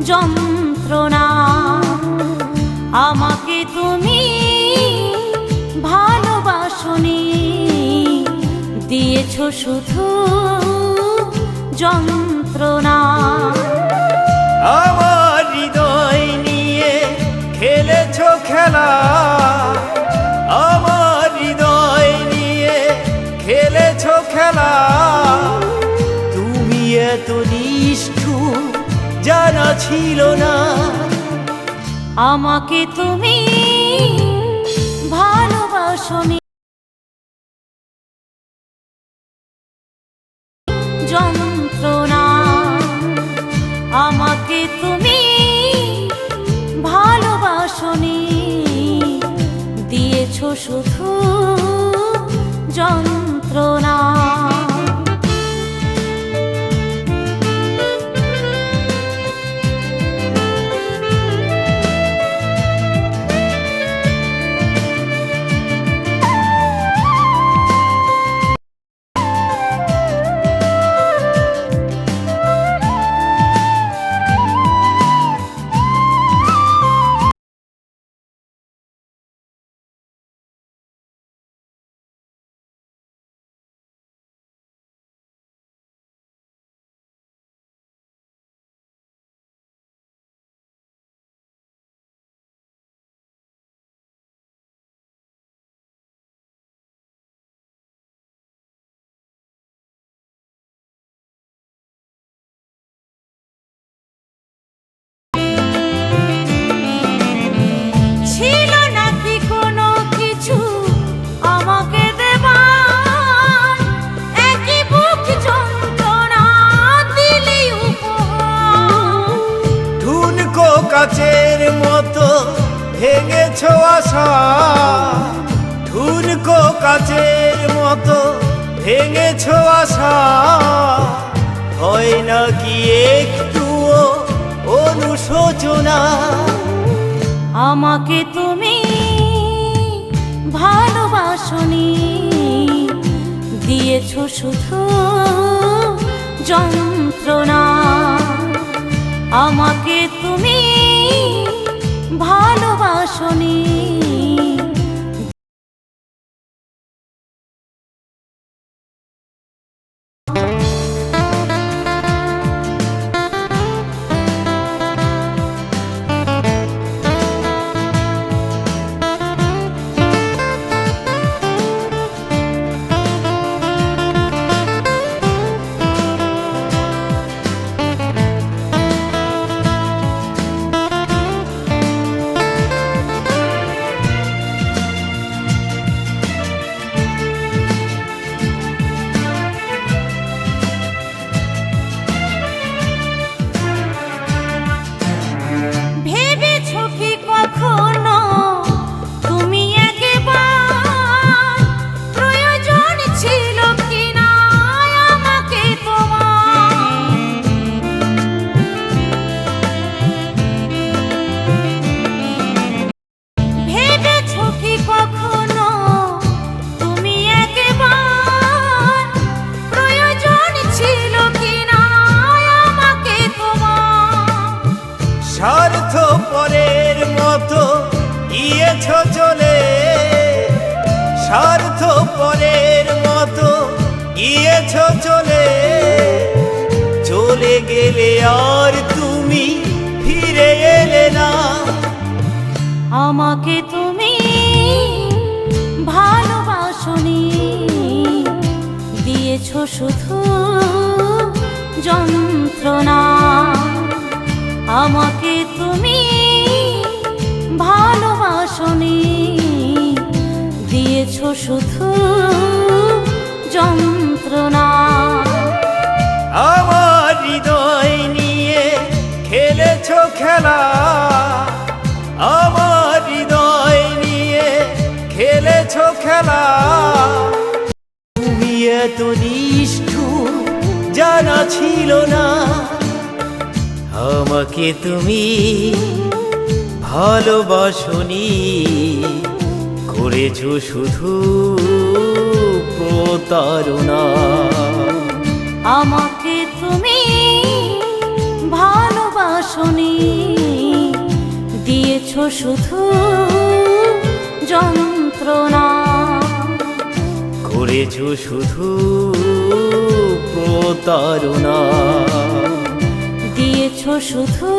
যন্ত্রণা। আমাকে তুমি ভালোবাসনি, দিয়েছ শুধু যন্ত্রণা। আমার হৃদয় নিয়ে খেলেছ খেলা, আমার হৃদয় নিয়ে খেলেছ খেলা। তুমি এত নিষ্ঠুর জানা ছিল না। আমাকে তুমি ভালোবাসনি, যন্ত্রণা। আমাকে তুমি ভালোবাসনি, দিয়েছ শুধু যন্ত্রণা। কাচের মতো ভেঙেছ আশা, ঠুনকো কাচের মতো ভেঙেছ আশা। হয় নাকি একটুও অনুশোচনা? আমাকে তুমি ভালোবাসনি, দিয়েছ শুধু যন্ত্রণা। আমাকে তুমি ভালোবাসনি। স্বার্থপরের মতো গিয়েছ চলে, স্বার্থপরের মতো গিয়েছ চলে। চলে গেলে আর তুমি ফিরে এলে না। আমাকে তুমি ভালোবাসনি, দিয়েছ শুধু যন্ত্রণা। আমাকে তুমি ভালোবাসনি, দিয়েছ শুধু যন্ত্রণা। আমার হৃদয় নিয়ে খেলেছ খেলা, আমার হৃদয় নিয়ে খেলেছ খেলা। তুমি এত নিষ্ঠুর জানা ছিল না। আমাকে তুমি ভালোবাসনি, করেছ শুধু প্রতারণা। আমাকে তুমি ভালোবাসনি, আসনি, দিয়েছ শুধু যন্ত্রণা। করেছ শুধু প্রতারণা, দিয়েছ শুধু